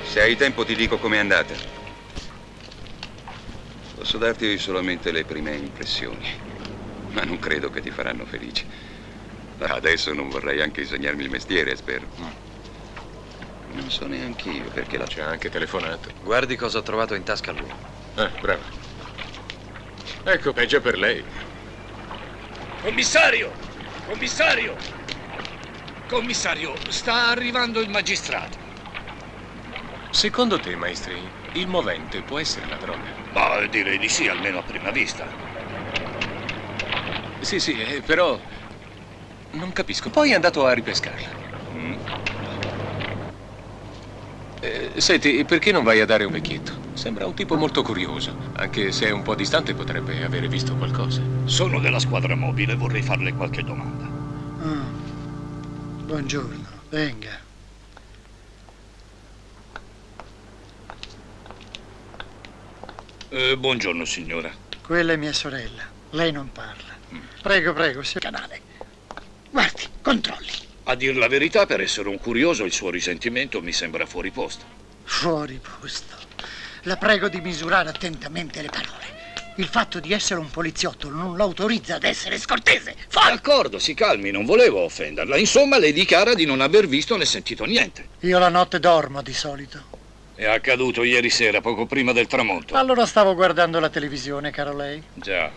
Se hai tempo ti dico com'è andata. Posso darti solamente le prime impressioni, ma non credo che ti faranno felice. Adesso non vorrei anche insegnarmi il mestiere, spero. Non so neanche io perché la... Ci ha anche telefonato. Guardi cosa ho trovato in tasca a lui. Bravo. Ecco, peggio per lei. Commissario! Commissario! Commissario, sta arrivando il magistrato. Secondo te, maestri, il movente può essere la droga? Ma direi di sì, almeno a prima vista. Sì, però non capisco. Poi è andato a ripescarla. Senti, perché non vai a dare un vecchietto? Sembra un tipo molto curioso. Anche se è un po' distante potrebbe avere visto qualcosa. Sono della squadra mobile, vorrei farle qualche domanda. Buongiorno, venga. Buongiorno, signora. Quella è mia sorella. Lei non parla. Prego, sia canale. Guardi, controlli. A dir la verità, per essere un curioso, il suo risentimento mi sembra fuori posto. Fuori posto. La prego di misurare attentamente le parole. Il fatto di essere un poliziotto non l'autorizza ad essere scortese. Fuori! D'accordo, si calmi, non volevo offenderla. Insomma, lei dichiara di non aver visto né sentito niente. Io la notte dormo di solito. È accaduto ieri sera, poco prima del tramonto. Allora stavo guardando la televisione, caro lei. Già.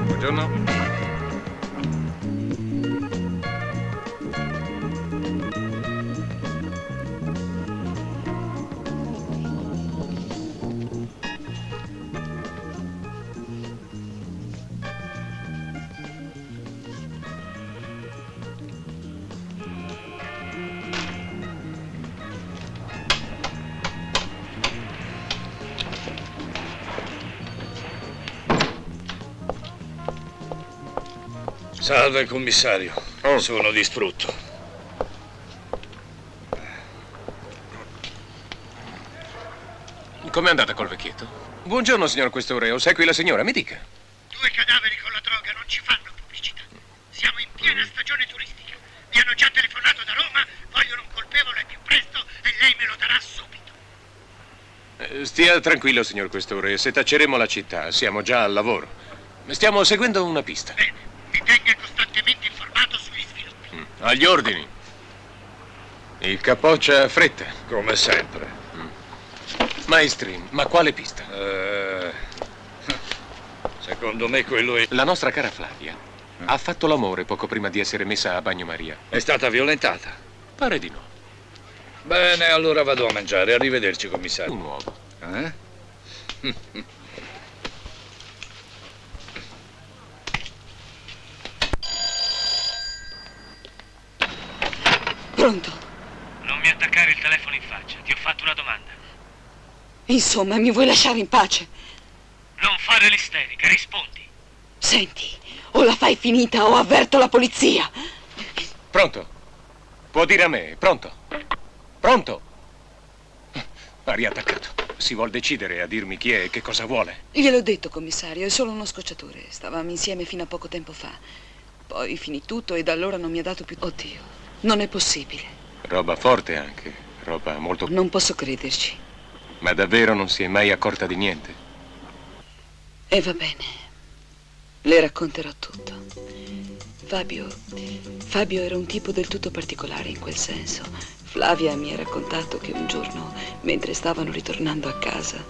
Buongiorno. Salve, commissario. Sono distrutto. Com'è andata col vecchietto? Buongiorno, signor Questore. Osegui la signora, mi dica. 2 cadaveri con la droga non ci fanno pubblicità. Siamo in piena stagione turistica. Mi hanno già telefonato da Roma, vogliono un colpevole più presto e lei me lo darà subito. Stia tranquillo, signor Questore. Setacceremo la città. Siamo già al lavoro. Stiamo seguendo una pista. Bene, mi tenga costantemente informato sugli sviluppi. Agli ordini. Il capoccia fretta. Come sempre. Maestri, ma quale pista? Secondo me quello è... La nostra cara Flavia ha fatto l'amore poco prima di essere messa a bagnomaria. È stata violentata? Pare di no. Bene, allora vado a mangiare. Arrivederci, commissario. Un uovo. Pronto? Non mi attaccare il telefono in faccia, ti ho fatto una domanda. Insomma, mi vuoi lasciare in pace? Non fare l'isterica, rispondi. Senti, o la fai finita o avverto la polizia. Pronto? Può dire a me, pronto? Pronto? Ha riattaccato. Si vuol decidere a dirmi chi è e che cosa vuole. Gliel'ho detto, commissario, è solo uno scocciatore. Stavamo insieme fino a poco tempo fa. Poi finì tutto e da allora non mi ha dato più... Oddio, non è possibile. Roba forte anche, roba molto... Non posso crederci. Ma davvero non si è mai accorta di niente? E va bene. Le racconterò tutto. Fabio era un tipo del tutto particolare in quel senso. Flavia mi ha raccontato che un giorno, mentre stavano ritornando a casa,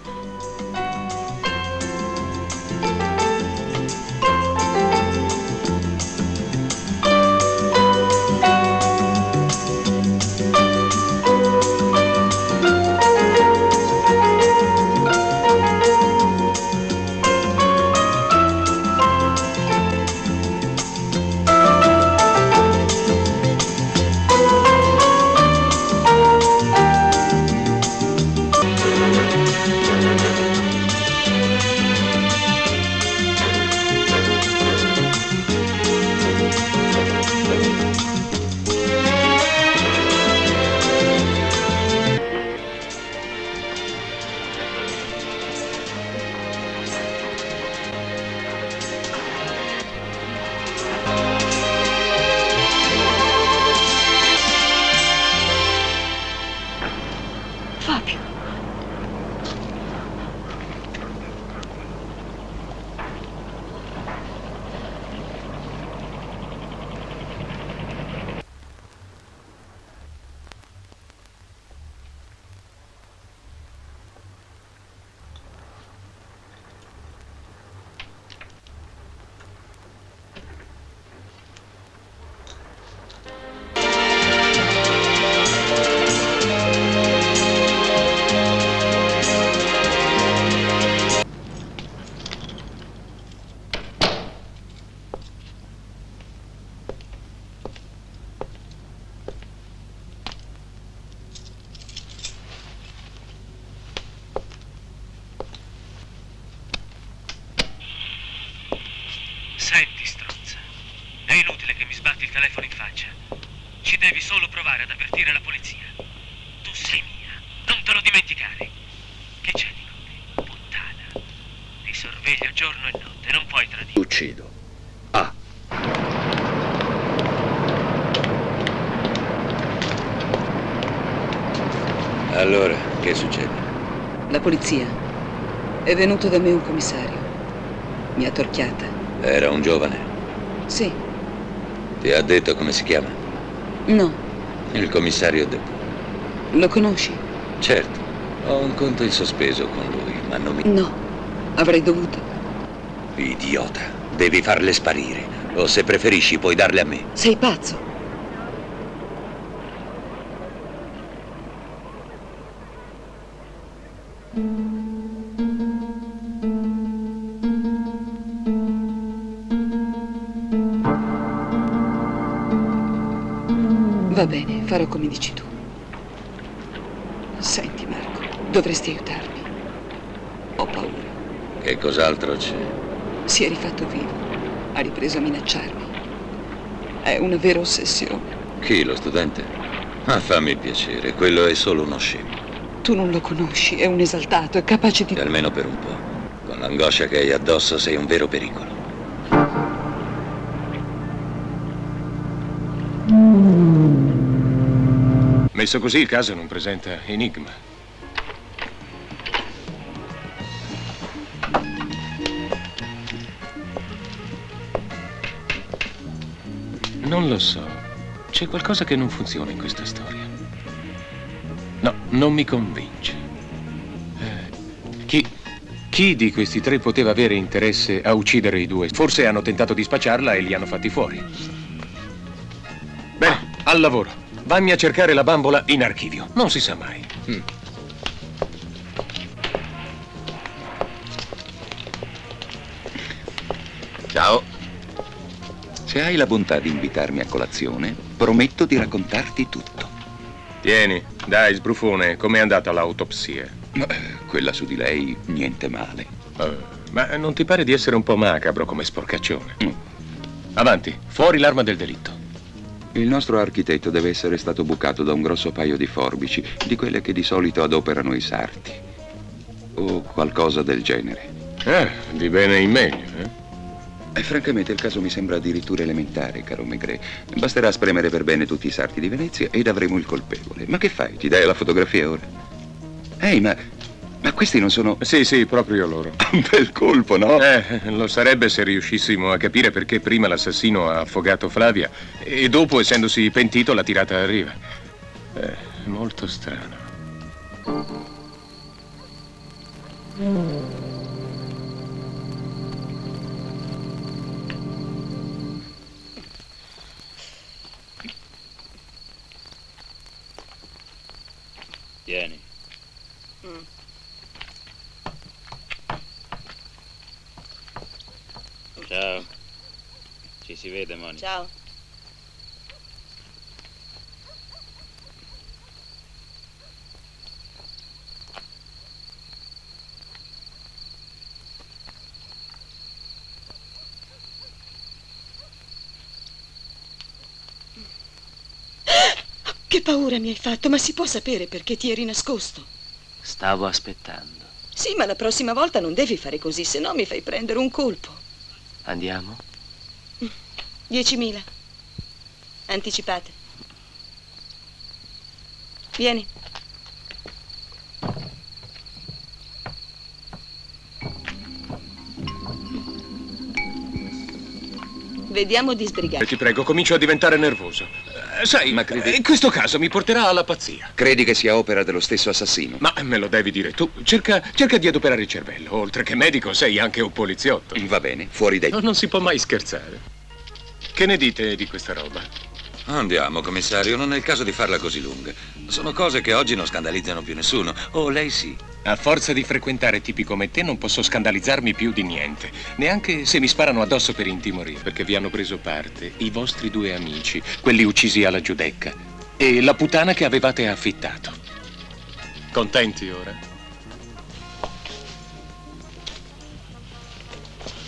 Senti, stronza, è inutile che mi sbatti il telefono in faccia. Ci devi solo provare ad avvertire la polizia. Tu sei mia, non te lo dimenticare. Che c'è di notte? Puttana. Ti sorveglio giorno e notte, non puoi tradire. Uccido. Ah. Allora, che succede? la polizia. È venuto da me un commissario. Mi ha torchiata. Era un giovane. Sì. Ti ha detto come si chiama? No. Il commissario De... Lo conosci? Certo. Ho un conto in sospeso con lui, ma non mi... No. Avrei dovuto. Idiota. Devi farle sparire. O se preferisci puoi darle a me. Sei pazzo. Va bene, farò come dici tu. Senti, Marco, dovresti aiutarmi. Ho paura. Che cos'altro c'è? Si è rifatto vivo. Ha ripreso a minacciarmi. È una vera ossessione. Chi, lo studente? Ah, fammi piacere, quello è solo uno scemo. Tu non lo conosci, è un esaltato, è capace di... Almeno per un po'. Con l'angoscia che hai addosso sei un vero pericolo. Messo così il caso non presenta enigma. Non lo so. C'è qualcosa che non funziona in questa storia. No, non mi convince. Chi di questi tre poteva avere interesse a uccidere i due? Forse hanno tentato di spacciarla e li hanno fatti fuori. Bene, al lavoro. Vammi a cercare la bambola in archivio. Non si sa mai. Ciao. Se hai la bontà di invitarmi a colazione, prometto di raccontarti tutto. Tieni, dai, sbrufone, com'è andata l'autopsia? Quella su di lei, niente male. Ma non ti pare di essere un po' macabro come sporcaccione? Mm. Avanti, fuori l'arma del delitto. Il nostro architetto deve essere stato bucato da un grosso paio di forbici, di quelle che di solito adoperano i sarti. O qualcosa del genere. Di bene in meglio, E francamente il caso mi sembra addirittura elementare, caro Maigret. Basterà spremere per bene tutti i sarti di Venezia ed avremo il colpevole. Ma che fai? Ti dai la fotografia ora? Ehi, ma Ma questi non sono... Sì, proprio loro. Un bel colpo, no? Lo sarebbe se riuscissimo a capire perché prima l'assassino ha affogato Flavia e dopo, essendosi pentito, l'ha tirata a riva. È molto strano. Tieni. Ciao. Ci si vede, Monica. Ciao. Che paura mi hai fatto, ma si può sapere perché ti eri nascosto? Stavo aspettando. Sì, ma la prossima volta non devi fare così, se no mi fai prendere un colpo. Andiamo? 10.000. Anticipate. Vieni. Vediamo di sbrigare. Ti prego, comincio a diventare nervoso. Sai, Ma credi- in questo caso mi porterà alla pazzia. Credi che sia opera dello stesso assassino? Ma me lo devi dire tu. Cerca di adoperare il cervello. Oltre che medico, sei anche un poliziotto. Va bene, fuori dai... Non si può mai scherzare. Che ne dite di questa roba? Andiamo, commissario, non è il caso di farla così lunga. Sono cose che oggi non scandalizzano più nessuno. Oh, lei sì. A forza di frequentare tipi come te non posso scandalizzarmi più di niente. Neanche se mi sparano addosso per intimorire. Perché vi hanno preso parte i vostri 2 amici, quelli uccisi alla Giudecca, e la puttana che avevate affittato. Contenti ora?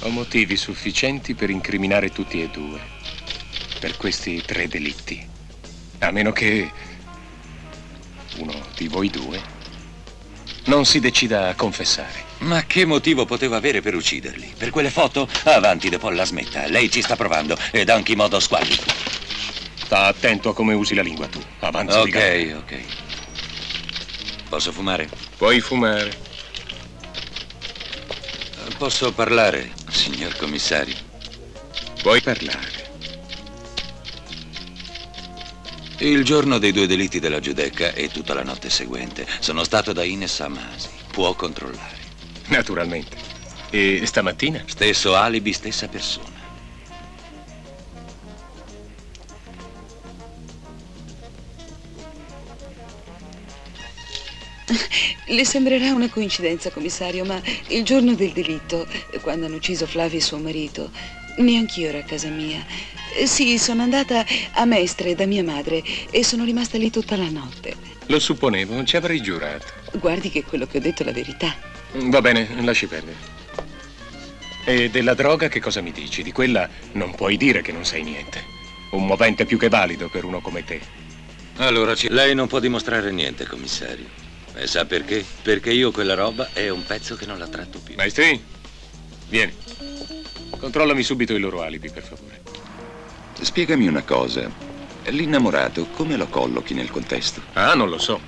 Ho motivi sufficienti per incriminare tutti e 2. Per questi 3 delitti. A meno che uno di voi 2 non si decida a confessare. Ma che motivo poteva avere per ucciderli? Per quelle foto? Avanti, De Paul, la smetta. Lei ci sta provando ed anche in modo squallido. Sta attento a come usi la lingua tu. Avanza di gamba. Ok. Posso fumare? Puoi fumare. Posso parlare, signor commissario? Puoi parlare. Il giorno dei 2 delitti della Giudecca e tutta la notte seguente sono stato da Ines Amasi. Può controllare. Naturalmente. E stamattina? Stesso alibi, stessa persona. Le sembrerà una coincidenza, commissario, ma il giorno del delitto, quando hanno ucciso Flavia e suo marito, neanch'io ero a casa mia. Sì, sono andata a Mestre da mia madre e sono rimasta lì tutta la notte. Lo supponevo, ci avrei giurato. Guardi che quello che ho detto è la verità. Va bene, lasci perdere. E della droga che cosa mi dici? Di quella non puoi dire che non sai niente. Un movente più che valido per uno come te. Allora, lei non può dimostrare niente, commissario. E sa perché? Perché io quella roba è un pezzo che non la tratto più. Maestri, vieni. Controllami subito il loro alibi, per favore. Spiegami una cosa. L'innamorato, come lo collochi nel contesto? Ah, non lo so.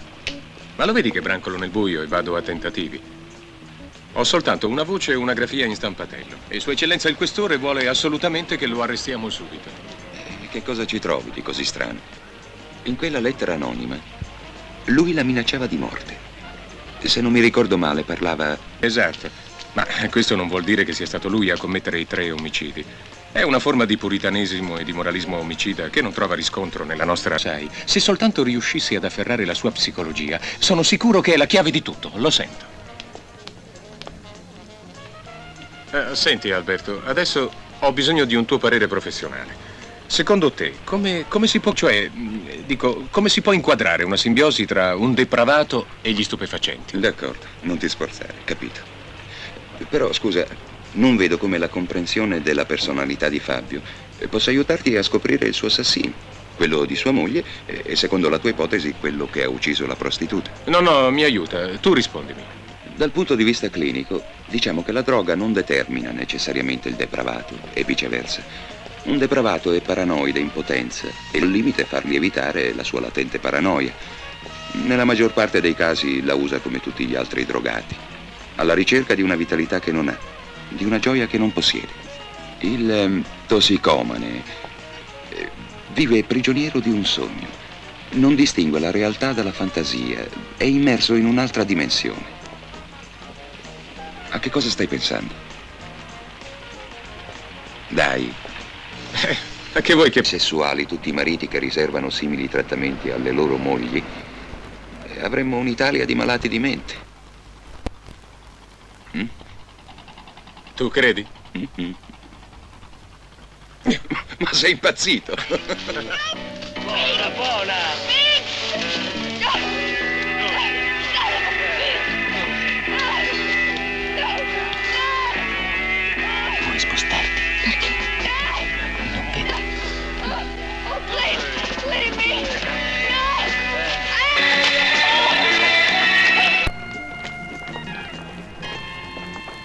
Ma lo vedi che brancolo nel buio e vado a tentativi? Ho soltanto una voce e una grafia in stampatello. E Sua Eccellenza il Questore vuole assolutamente che lo arrestiamo subito. Che cosa ci trovi di così strano? In quella lettera anonima, lui la minacciava di morte. Se non mi ricordo male, parlava... Esatto. Ma questo non vuol dire che sia stato lui a commettere i 3 omicidi. È una forma di puritanesimo e di moralismo omicida che non trova riscontro nella nostra... Sai, se soltanto riuscissi ad afferrare la sua psicologia, sono sicuro che è la chiave di tutto, lo sento. Senti, Alberto, adesso ho bisogno di un tuo parere professionale. Secondo te, come si può, come si può inquadrare una simbiosi tra un depravato e gli stupefacenti? D'accordo, non ti sforzare, capito. Però, scusa... Non vedo come la comprensione della personalità di Fabio possa aiutarti a scoprire il suo assassino, quello di sua moglie e, secondo la tua ipotesi, quello che ha ucciso la prostituta. No, mi aiuta. Tu rispondimi. Dal punto di vista clinico, diciamo che la droga non determina necessariamente il depravato e viceversa. Un depravato è paranoide in potenza e il limite è far lievitare la sua latente paranoia. Nella maggior parte dei casi la usa come tutti gli altri drogati, alla ricerca di una vitalità che non ha, di una gioia che non possiede. Il tossicomane vive prigioniero di un sogno, non distingue la realtà dalla fantasia, è immerso in un'altra dimensione. A che cosa stai pensando? Dai. A che vuoi che... Sessuali, tutti i mariti che riservano simili trattamenti alle loro mogli, avremmo un'Italia di malati di mente. Tu credi? Ma sei impazzito? Buona, buona! Puoi spostarti. Perché? Non vedo.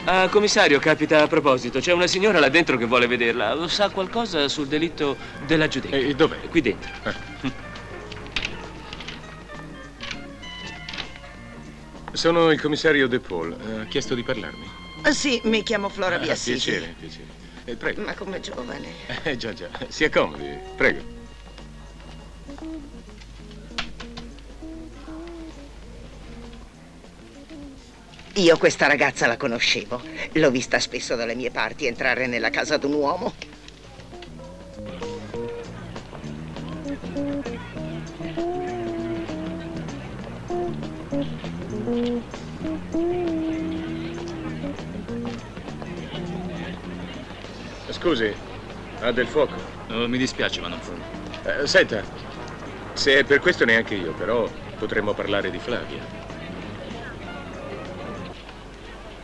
Ah, commissario, capita a proposito. C'è una signora là dentro che vuole vederla. Sa qualcosa sul delitto della giudecca? E dov'è? Qui dentro. Sono il commissario De Paul. Ha chiesto di parlarmi. Sì, mi chiamo Flora Biassisi. Piacere, piacere. Prego. Ma come giovane. Già, già. Si accomodi. Prego. Io questa ragazza la conoscevo. L'ho vista spesso dalle mie parti entrare nella casa d'un uomo. Scusi, ha del fuoco? Oh, mi dispiace, ma non può. Senta, se è per questo neanche io, però potremmo parlare di Flavia.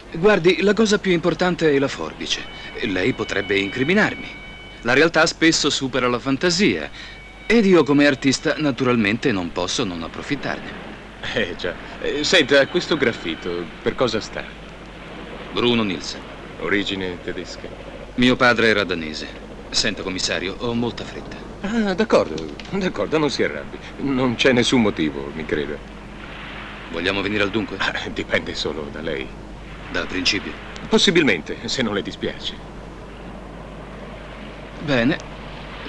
Guardi, la cosa più importante è la forbice. Lei potrebbe incriminarmi. La realtà spesso supera la fantasia. Ed io come artista, naturalmente, non posso non approfittarne. Già. Senta, questo graffito, per cosa sta? Bruno Nielsen. Origine tedesca? Mio padre era danese. Senta, commissario, ho molta fretta. Ah, d'accordo, non si arrabbi. Non c'è nessun motivo, mi creda. Vogliamo venire al dunque? Dipende solo da lei. Dal principio? Possibilmente, se non le dispiace. Bene.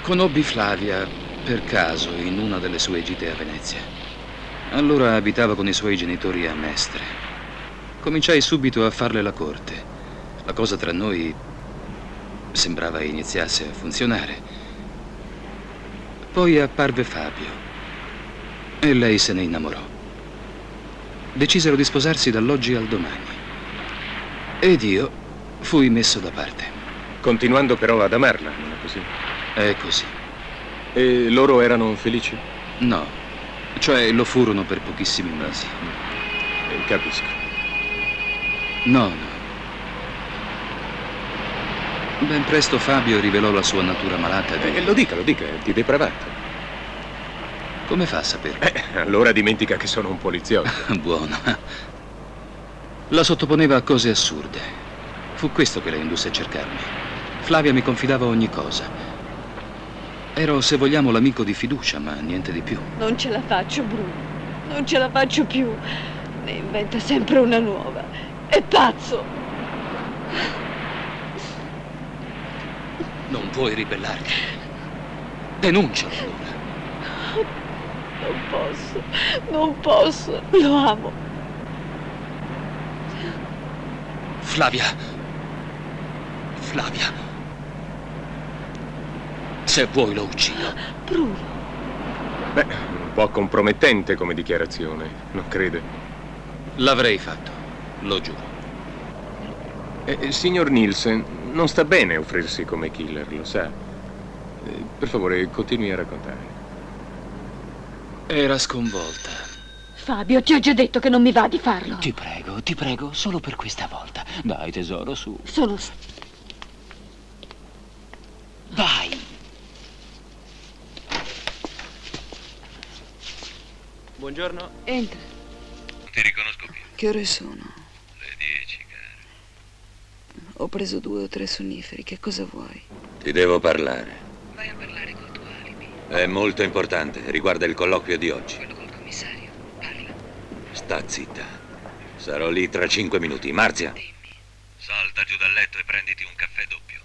Conobbi Flavia per caso in una delle sue gite a Venezia. Allora abitava con i suoi genitori a Mestre. Cominciai subito a farle la corte. La cosa tra noi sembrava iniziasse a funzionare. Poi apparve Fabio e lei se ne innamorò. Decisero di sposarsi dall'oggi al domani. Ed io fui messo da parte. Continuando però ad amarla, non è così? È così. E loro erano felici? No, cioè lo furono per pochissimi mesi. Capisco. No. Ben presto Fabio rivelò la sua natura malata di... Lo dica, di depravato. Come fa a saperlo? Allora dimentica che sono un poliziotto. Buono. La sottoponeva a cose assurde. Fu questo che la indusse a cercarmi. Flavia mi confidava ogni cosa. Ero, se vogliamo, l'amico di fiducia, ma niente di più. Non ce la faccio, Bruno. Non ce la faccio più. Ne inventa sempre una nuova. È pazzo. Non puoi ribellarti. Denuncialo allora. Non posso. Lo amo. Flavia. Se vuoi lo uccido. Bruno. Beh, un po' compromettente come dichiarazione, non crede? L'avrei fatto, lo giuro. Signor Nielsen, non sta bene offrirsi come killer, lo sa. Per favore, continui a raccontare. Era sconvolta. Fabio, ti ho già detto che non mi va di farlo. Ti prego, solo per questa volta. Dai, tesoro, su. Sono... Vai! Buongiorno. Entra. Non ti riconosco più. Che ore sono? Le 10, cara. Ho preso 2 o 3 sonniferi, che cosa vuoi? Ti devo parlare. Vai a parlare col tuo alibi. È molto importante, riguarda il colloquio di oggi. Quello col commissario. Sta zitta. Sarò lì tra 5 minuti. Marzia? Salta giù dal letto e prenditi un caffè doppio.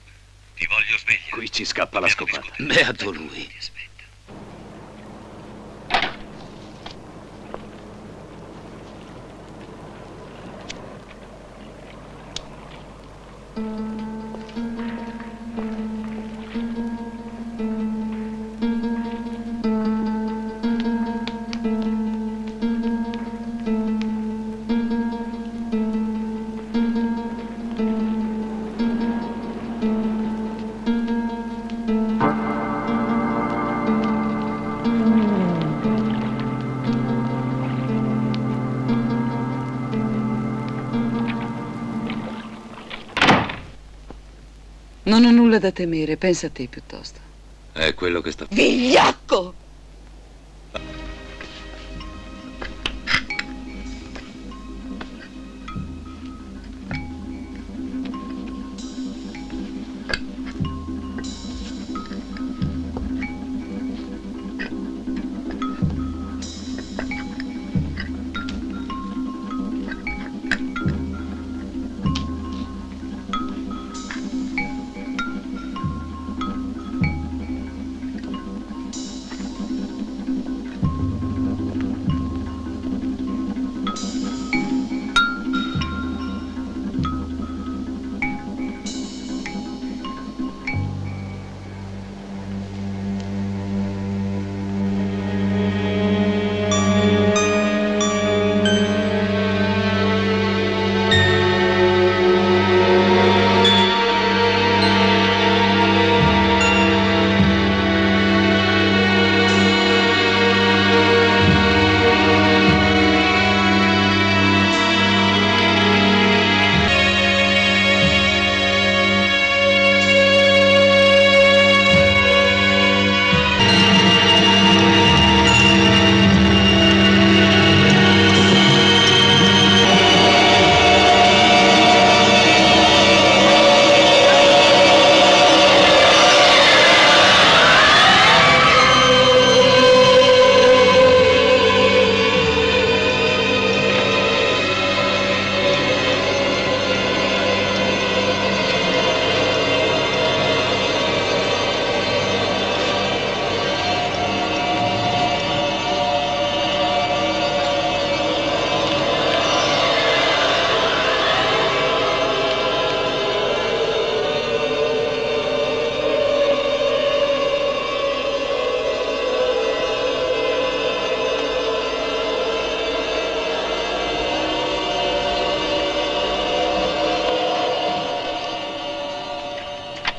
Ti voglio sveglia. Qui ci scappa la Dobbiamo scopata. discutere. Beato lui. Non ho nulla da temere, pensa a te piuttosto. È quello che sta... Vigliacco!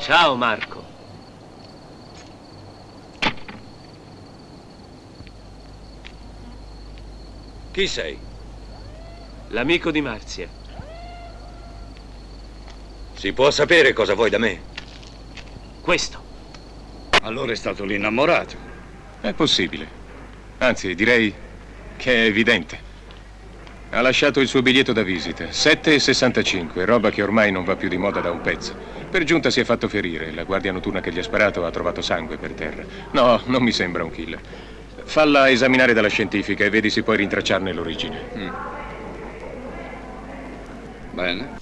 Ciao Marco. Chi sei? L'amico di Marzia. Si può sapere cosa vuoi da me? Questo. Allora è stato l'innamorato. È possibile. Anzi, direi che è evidente. Ha lasciato il suo biglietto da visita, 7,65, roba che ormai non va più di moda da un pezzo. Per giunta si è fatto ferire, la guardia notturna che gli ha sparato ha trovato sangue per terra. No, non mi sembra un killer. Falla esaminare dalla scientifica e vedi se puoi rintracciarne l'origine. Bene.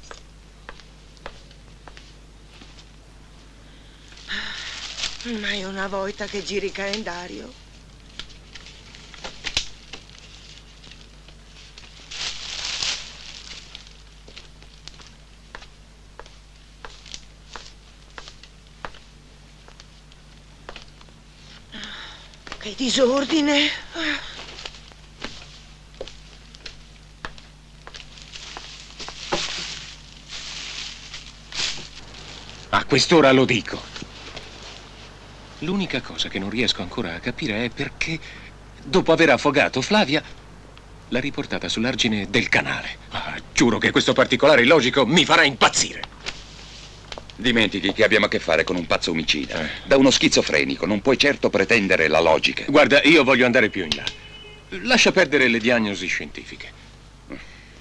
Mai una volta che giri calendario. Che disordine. A quest'ora lo dico. L'unica cosa che non riesco ancora a capire è perché, dopo aver affogato Flavia, l'ha riportata sull'argine del canale. Giuro che questo particolare illogico mi farà impazzire. Dimentichi che abbiamo a che fare con un pazzo omicida. Da uno schizofrenico non puoi certo pretendere la logica. Guarda, io voglio andare più in là. Lascia perdere le diagnosi scientifiche.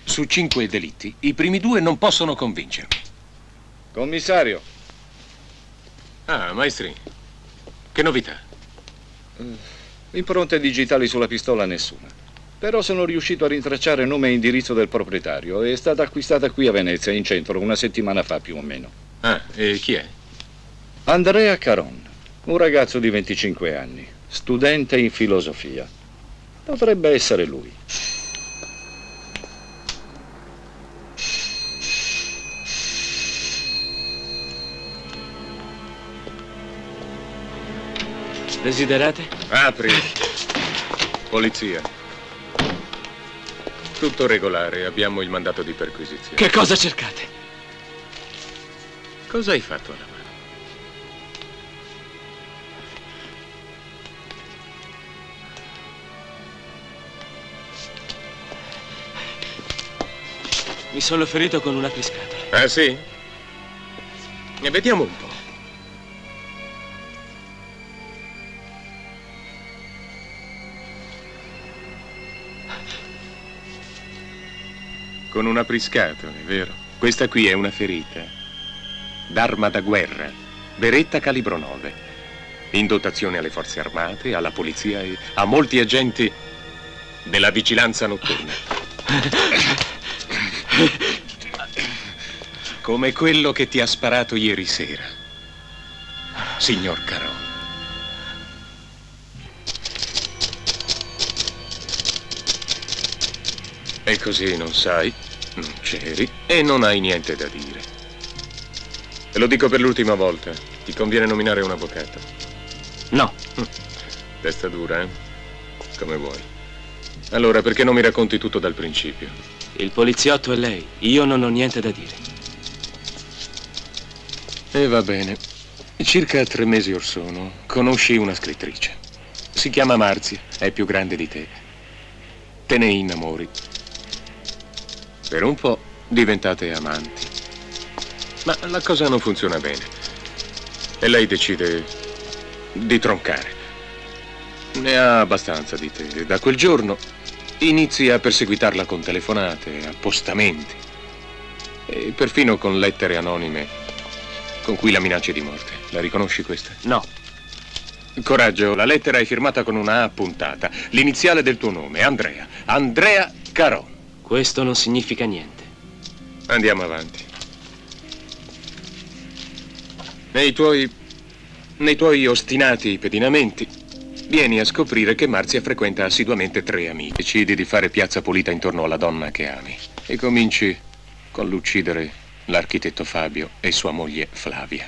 Su 5 delitti, i primi 2 non possono convincermi. Commissario. Ah, maestri. Che novità? Impronte digitali sulla pistola nessuna. Però sono riuscito a rintracciare nome e indirizzo del proprietario. È stata acquistata qui a Venezia, in centro, una settimana fa più o meno. Ah, e chi è? Andrea Caron, un ragazzo di 25 anni, studente in filosofia. Potrebbe essere lui. Desiderate? Apri. Polizia. Tutto regolare, abbiamo il mandato di perquisizione. Che cosa cercate? Cosa hai fatto alla mano? Mi sono ferito con un apriscatole. Ah, sì? Ne vediamo un po'. Con un apriscatole, vero? Questa qui è una ferita. D'arma da guerra. Beretta calibro 9. In dotazione alle forze armate, alla polizia e a molti agenti della vigilanza notturna. Come quello che ti ha sparato ieri sera, signor Caron. E così non sai, non c'eri e non hai niente da dire. Te lo dico per l'ultima volta, ti conviene nominare un avvocato. No. Testa dura, eh? Come vuoi. Allora, perché non mi racconti tutto dal principio? Il poliziotto è lei, io non ho niente da dire. E va bene. Circa 3 mesi or sono, conosci una scrittrice. Si chiama Marzia, è più grande di te. Te ne innamori. Per un po' diventate amanti. Ma la cosa non funziona bene. E lei decide di troncare. Ne ha abbastanza di te. Da quel giorno inizi a perseguitarla con telefonate, appostamenti e perfino con lettere anonime con cui la minacci di morte. La riconosci questa? No. Coraggio, la lettera è firmata con una A puntata. L'iniziale del tuo nome, Andrea. Andrea Caron. Questo non significa niente. Andiamo avanti. Nei tuoi ostinati pedinamenti vieni a scoprire che Marzia frequenta assiduamente 3 amici. Decidi di fare piazza pulita intorno alla donna che ami e cominci con l'uccidere l'architetto Fabio e sua moglie Flavia,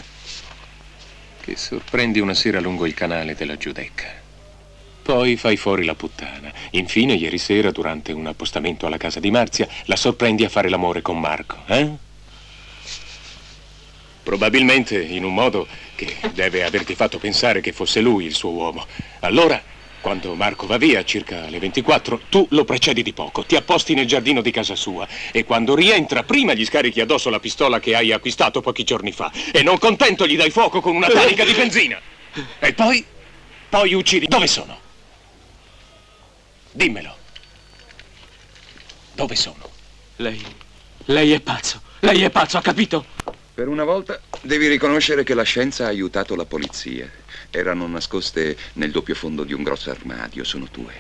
che sorprendi una sera lungo il canale della Giudecca. Poi fai fuori la puttana. Infine, ieri sera, durante un appostamento alla casa di Marzia, la sorprendi a fare l'amore con Marco, eh? Probabilmente in un modo che deve averti fatto pensare che fosse lui il suo uomo. Allora, quando Marco va via, circa alle 24, tu lo precedi di poco, ti apposti nel giardino di casa sua e quando rientra, prima gli scarichi addosso la pistola che hai acquistato pochi giorni fa e non contento gli dai fuoco con una carica di benzina. E poi uccidi. Dove sono? Dimmelo. Dove sono? Lei è pazzo. Lei è pazzo, ha capito? Per una volta devi riconoscere che la scienza ha aiutato la polizia. Erano nascoste nel doppio fondo di un grosso armadio, sono tue.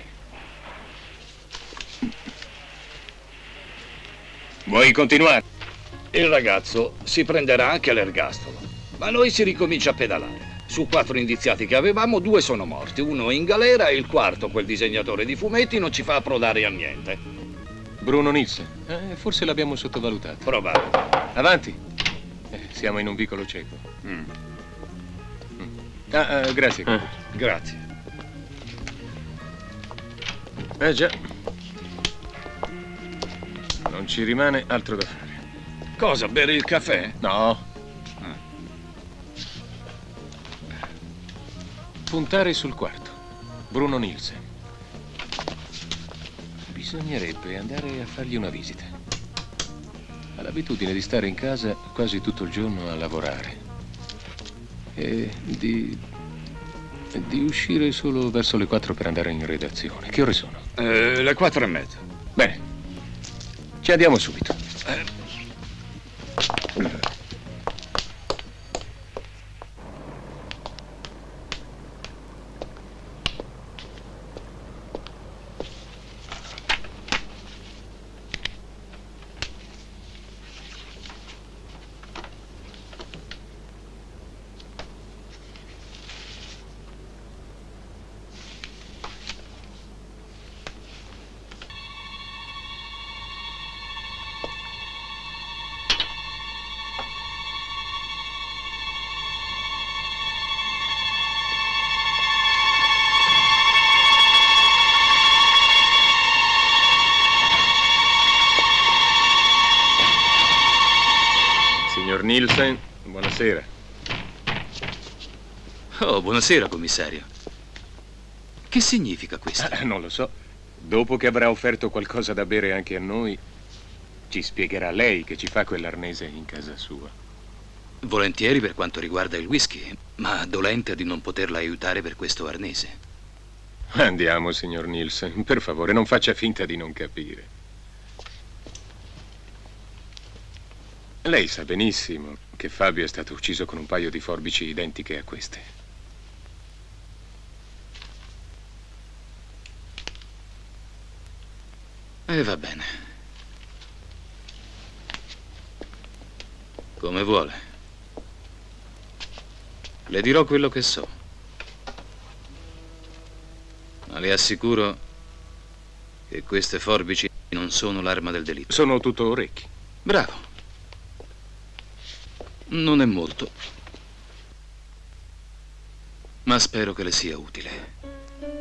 Vuoi continuare? Il ragazzo si prenderà anche l'ergastolo, ma noi si ricomincia a pedalare. Su 4 indiziati che avevamo, 2 sono morti, 1 in galera e il quarto, quel disegnatore di fumetti, non ci fa approdare a niente. Bruno Nielsen. Forse l'abbiamo sottovalutato. Probabile. Avanti. Siamo in un vicolo cieco. Grazie. Grazie. Già. Non ci rimane altro da fare. Cosa, bere il caffè? No. Puntare sul quarto. Bruno Nielsen. Bisognerebbe andare a fargli una visita. Ha l'abitudine di stare in casa quasi tutto il giorno a lavorare. E di uscire solo verso le 4 per andare in redazione. Che ore sono? Le 4:30. Bene. Ci andiamo subito. Nielsen, buonasera. Oh, buonasera, commissario. Che significa questo? Non lo so. Dopo che avrà offerto qualcosa da bere anche a noi, ci spiegherà lei che ci fa quell'arnese in casa sua. Volentieri per quanto riguarda il whisky, ma dolente di non poterla aiutare per questo arnese. Andiamo, signor Nielsen. Per favore, non faccia finta di non capire. Lei sa benissimo che Fabio è stato ucciso con un paio di forbici identiche a queste. E va bene. Come vuole. Le dirò quello che so. Ma le assicuro che queste forbici non sono l'arma del delitto. Sono tutto orecchi. Bravo. Non è molto. Ma spero che le sia utile.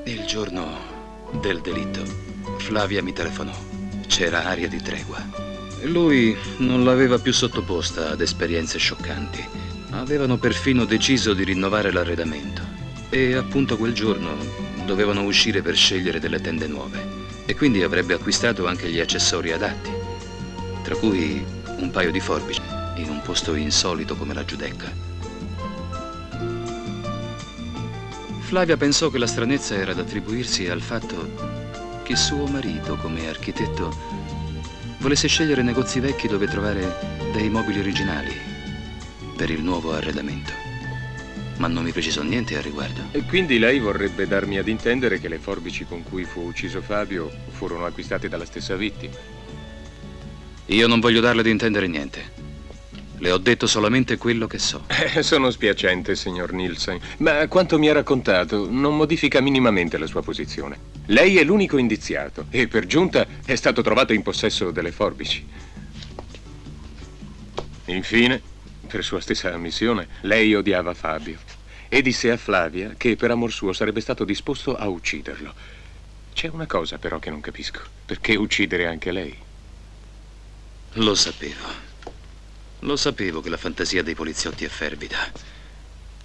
Il giorno del delitto, Flavia mi telefonò. C'era aria di tregua. Lui non l'aveva più sottoposta ad esperienze scioccanti. Avevano perfino deciso di rinnovare l'arredamento. E appunto quel giorno dovevano uscire per scegliere delle tende nuove. E quindi avrebbe acquistato anche gli accessori adatti. Tra cui un paio di forbici in un posto insolito come la Giudecca. Flavia pensò che la stranezza era da attribuirsi al fatto che suo marito, come architetto, volesse scegliere negozi vecchi dove trovare dei mobili originali per il nuovo arredamento. Ma non mi precisò niente al riguardo. E quindi lei vorrebbe darmi ad intendere che le forbici con cui fu ucciso Fabio furono acquistate dalla stessa vittima? Io non voglio darle ad intendere niente. Le ho detto solamente quello che so. Sono spiacente, signor Nielsen, ma quanto mi ha raccontato non modifica minimamente la sua posizione. Lei è l'unico indiziato e per giunta è stato trovato in possesso delle forbici. Infine, per sua stessa ammissione, lei odiava Fabio e disse a Flavia che per amor suo sarebbe stato disposto a ucciderlo. C'è una cosa però che non capisco. Perché uccidere anche lei? Lo sapevo. Lo sapevo che la fantasia dei poliziotti è fervida,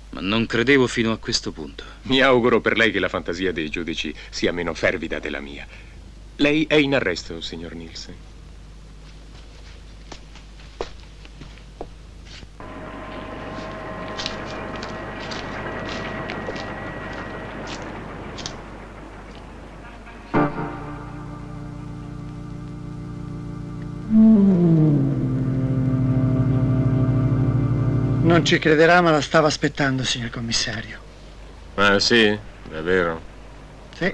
ma non credevo fino a questo punto. Mi auguro per lei che la fantasia dei giudici sia meno fervida della mia. Lei è in arresto, signor Nielsen. Non ci crederà, ma la stava aspettando, signor commissario. Ah, sì? Davvero? Sì.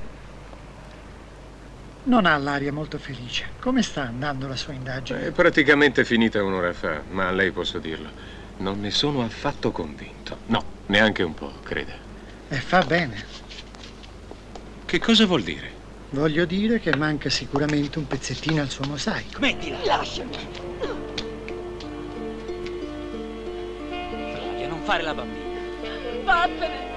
Non ha l'aria molto felice. Come sta andando la sua indagine? È praticamente finita un'ora fa, ma a lei posso dirlo. Non ne sono affatto convinto. No, neanche un po', creda. E fa bene. Che cosa vuol dire? Voglio dire che manca sicuramente un pezzettino al suo mosaico. Smettila! Lasciami. Non fare la bambina. Vattene.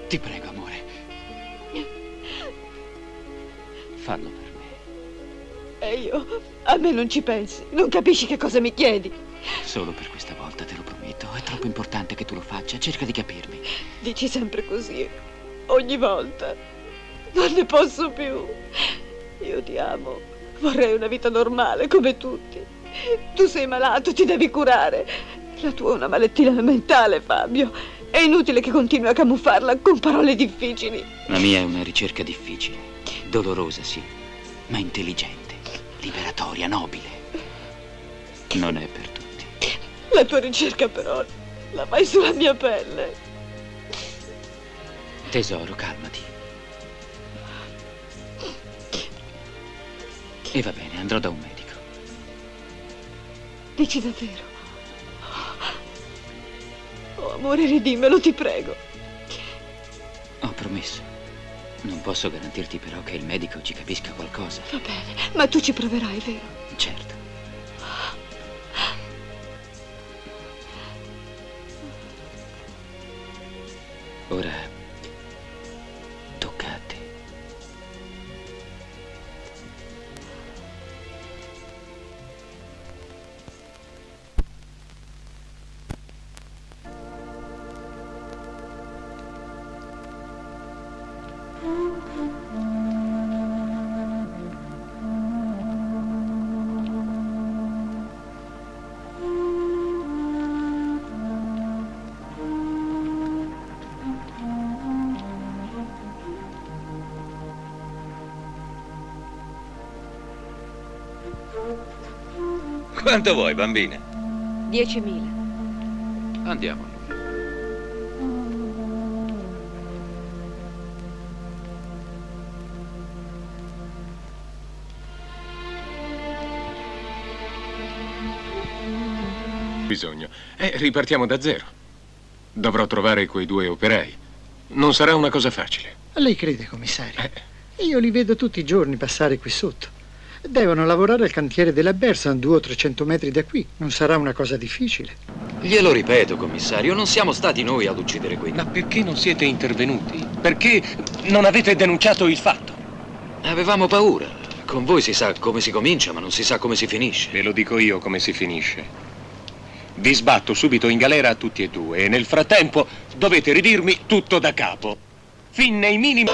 Ti prego, amore. Fallo per me. E io? A me non ci pensi. Non capisci che cosa mi chiedi. Solo per questa volta, te lo prometto. È troppo importante che tu lo faccia. Cerca di capirmi. Dici sempre così. Ogni volta. Non ne posso più. Io ti amo. Vorrei una vita normale, come tutti. Tu sei malato, ti devi curare. La tua è una malattia mentale, Fabio. È inutile che continui a camuffarla con parole difficili. La mia è una ricerca difficile. Dolorosa, sì, ma intelligente, liberatoria, nobile. Non è per tutti. La tua ricerca, però, la fai sulla mia pelle. Tesoro, calmati. E va bene, andrò da un medico. Dici davvero? Oh, amore, ridimmelo, ti prego. Ho promesso. Non posso garantirti però che il medico ci capisca qualcosa. Va bene, ma tu ci proverai, vero? Certo. Ora tocca a te. Quanto vuoi, bambina? 10.000. Andiamo. Bisogno. Ripartiamo da zero. Dovrò trovare quei 2 operai. Non sarà una cosa facile. Lei crede, commissario? Io li vedo tutti i giorni passare qui sotto. Devono lavorare al cantiere della Bersan, 200 o 300 metri da qui. Non sarà una cosa difficile. Glielo ripeto, commissario, non siamo stati noi ad uccidere quelli. Ma perché non siete intervenuti? Perché non avete denunciato il fatto? Avevamo paura. Con voi si sa come si comincia, ma non si sa come si finisce. Ve lo dico io come si finisce. Vi sbatto subito in galera a tutti e 2 e nel frattempo dovete ridirmi tutto da capo. Fin nei minimi...